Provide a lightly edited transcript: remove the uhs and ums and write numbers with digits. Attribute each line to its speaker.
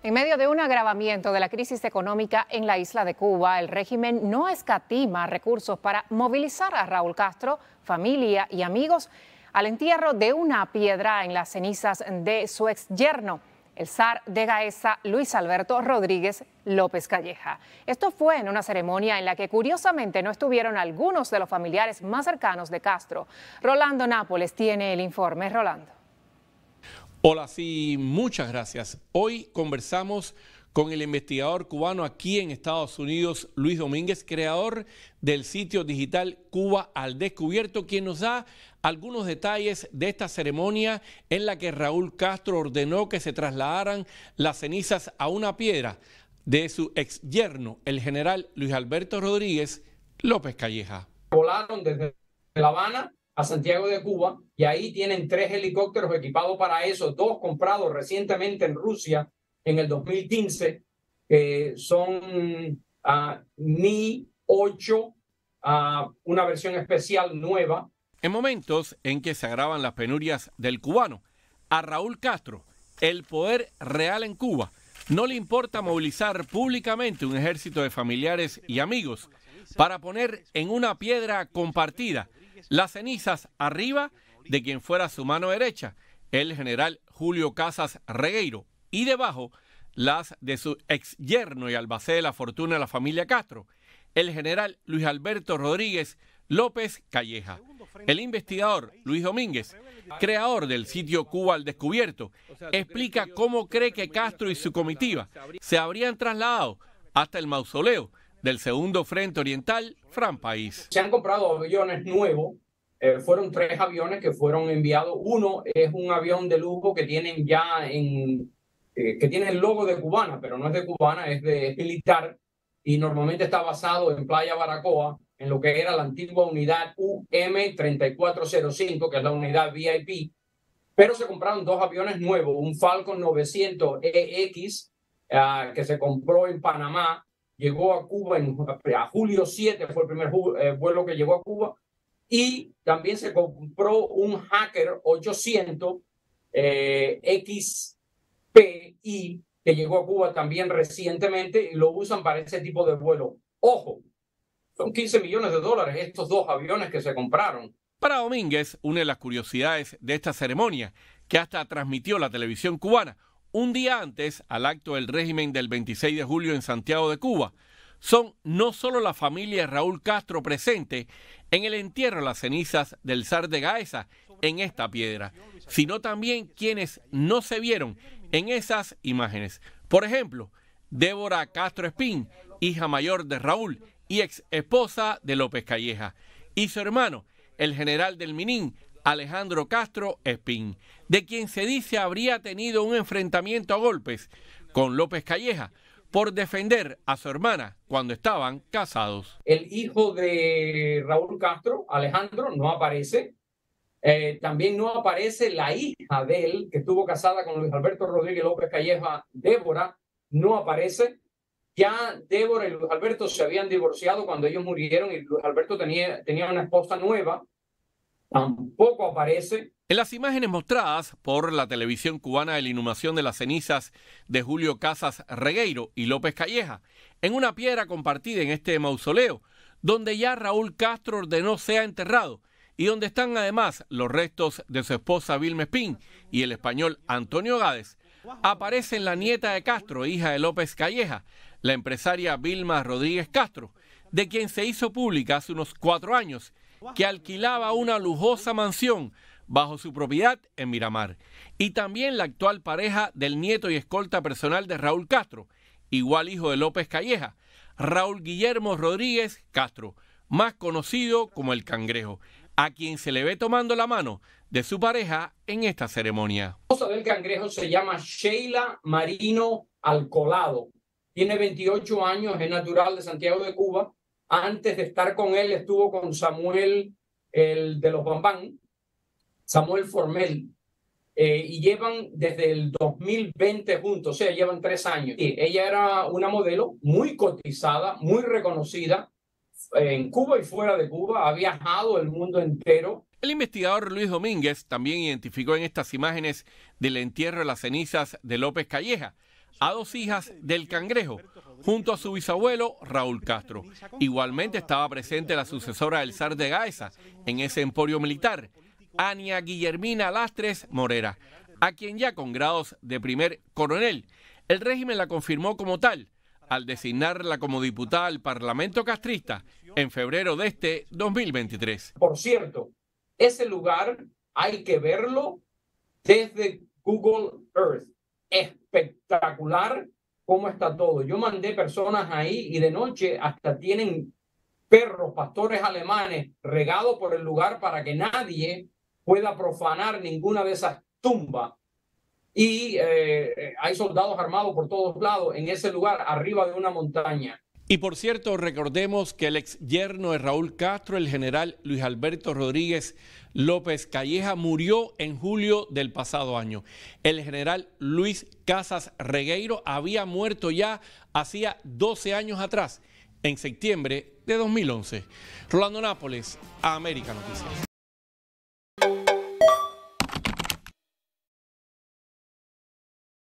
Speaker 1: En medio de un agravamiento de la crisis económica en la isla de Cuba, el régimen no escatima recursos para movilizar a Raúl Castro, familia y amigos al entierro de una piedra en las cenizas de su ex yerno, el zar de Gaesa, Luis Alberto Rodríguez López Calleja. Esto fue en una ceremonia en la que curiosamente no estuvieron algunos de los familiares más cercanos de Castro. Rolando Nápoles tiene el informe. Rolando.
Speaker 2: Hola, sí, muchas gracias. Hoy conversamos con el investigador cubano aquí en Estados Unidos, Luis Domínguez, creador del sitio digital Cuba al Descubierto, quien nos da algunos detalles de esta ceremonia en la que Raúl Castro ordenó que se trasladaran las cenizas a una piedra de su ex yerno, el general Luis Alberto Rodríguez López Calleja.
Speaker 3: Volaron desde La Habana a Santiago de Cuba, y ahí tienen 3 helicópteros equipados para eso, 2 comprados recientemente en Rusia en el 2015, son Mi-8, una versión especial nueva.
Speaker 2: En momentos en que se agravan las penurias del cubano, a Raúl Castro, el poder real en Cuba, no le importa movilizar públicamente un ejército de familiares y amigos para poner en una piedra compartida las cenizas arriba de quien fuera su mano derecha, el general Julio Casas Regueiro, y debajo las de su ex yerno y albacea de la fortuna de la familia Castro, el general Luis Alberto Rodríguez López Calleja. El investigador Luis Domínguez, creador del sitio Cuba al Descubierto, explica cómo cree que Castro y su comitiva se habrían trasladado hasta el mausoleo del segundo Frente Oriental, Fran País.
Speaker 3: Se han comprado aviones nuevos, fueron 3 aviones que fueron enviados. Uno es un avión de lujo que tienen ya que tiene el logo de Cubana, pero no es de Cubana, es militar, y normalmente está basado en Playa Baracoa, en lo que era la antigua unidad UM-3405, que es la unidad VIP, pero se compraron 2 aviones nuevos, un Falcon 900EX, que se compró en Panamá, llegó a Cuba a julio 7, fue el primer vuelo que llegó a Cuba, y también se compró un Hacker 800 XPI que llegó a Cuba también recientemente y lo usan para ese tipo de vuelo. Ojo, son $15 millones estos 2 aviones que se compraron.
Speaker 2: Para Domínguez, una de las curiosidades de esta ceremonia, que hasta transmitió la televisión cubana un día antes al acto del régimen del 26 de julio en Santiago de Cuba, son no solo la familia de Raúl Castro presente en el entierro de las cenizas del zar de Gaesa en esta piedra, sino también quienes no se vieron en esas imágenes. Por ejemplo, Débora Castro Espín, hija mayor de Raúl y ex esposa de López Calleja, y su hermano, el general del Minin, Alejandro Castro Espín, de quien se dice habría tenido un enfrentamiento a golpes con López Calleja por defender a su hermana cuando estaban casados.
Speaker 3: El hijo de Raúl Castro, Alejandro, no aparece. También no aparece la hija de él, que estuvo casada con Luis Alberto Rodríguez López Calleja, Débora, no aparece. Ya Débora y Luis Alberto se habían divorciado cuando ellos murieron y Luis Alberto tenía una esposa nueva. Tampoco aparece.
Speaker 2: En las imágenes mostradas por la televisión cubana de la inhumación de las cenizas de Julio Casas Regueiro y López Calleja, en una piedra compartida en este mausoleo, donde ya Raúl Castro ordenó sea enterrado, y donde están además los restos de su esposa Vilma Espín y el español Antonio Gades, aparecen la nieta de Castro, hija de López Calleja, la empresaria Vilma Rodríguez Castro, de quien se hizo pública hace unos 4 años, que alquilaba una lujosa mansión bajo su propiedad en Miramar, y también la actual pareja del nieto y escolta personal de Raúl Castro, igual hijo de López Calleja, Raúl Guillermo Rodríguez Castro, más conocido como el Cangrejo, a quien se le ve tomando la mano de su pareja en esta ceremonia.
Speaker 3: La esposa del Cangrejo se llama Sheila Marino Alcolado, tiene 28 años, es natural de Santiago de Cuba. Antes de estar con él estuvo con Samuel, el de los Bambán, Samuel Formel, y llevan desde el 2020 juntos, o sea, llevan 3 años. Y ella era una modelo muy cotizada, muy reconocida en Cuba y fuera de Cuba, ha viajado el mundo entero.
Speaker 2: El investigador Luis Domínguez también identificó en estas imágenes del entierro de las cenizas de López Calleja a 2 hijas del Cangrejo, junto a su bisabuelo Raúl Castro. Igualmente estaba presente la sucesora del zar de Gaesa en ese emporio militar, Ania Guillermina Lastres Morera, a quien ya con grados de primer coronel, el régimen la confirmó como tal, al designarla como diputada al Parlamento castrista en febrero de este 2023.
Speaker 3: Por cierto, ese lugar hay que verlo desde Google Earth. Espectacular cómo está todo. Yo mandé personas ahí y de noche hasta tienen perros, pastores alemanes regados por el lugar para que nadie pueda profanar ninguna de esas tumbas. Y hay soldados armados por todos lados en ese lugar, arriba de una montaña.
Speaker 2: Y por cierto, recordemos que el ex yerno de Raúl Castro, el general Luis Alberto Rodríguez López Calleja, murió en julio del pasado año. El general Luis Casas Regueiro había muerto ya hacía 12 años atrás, en septiembre de 2011. Rolando Nápoles, América Noticias.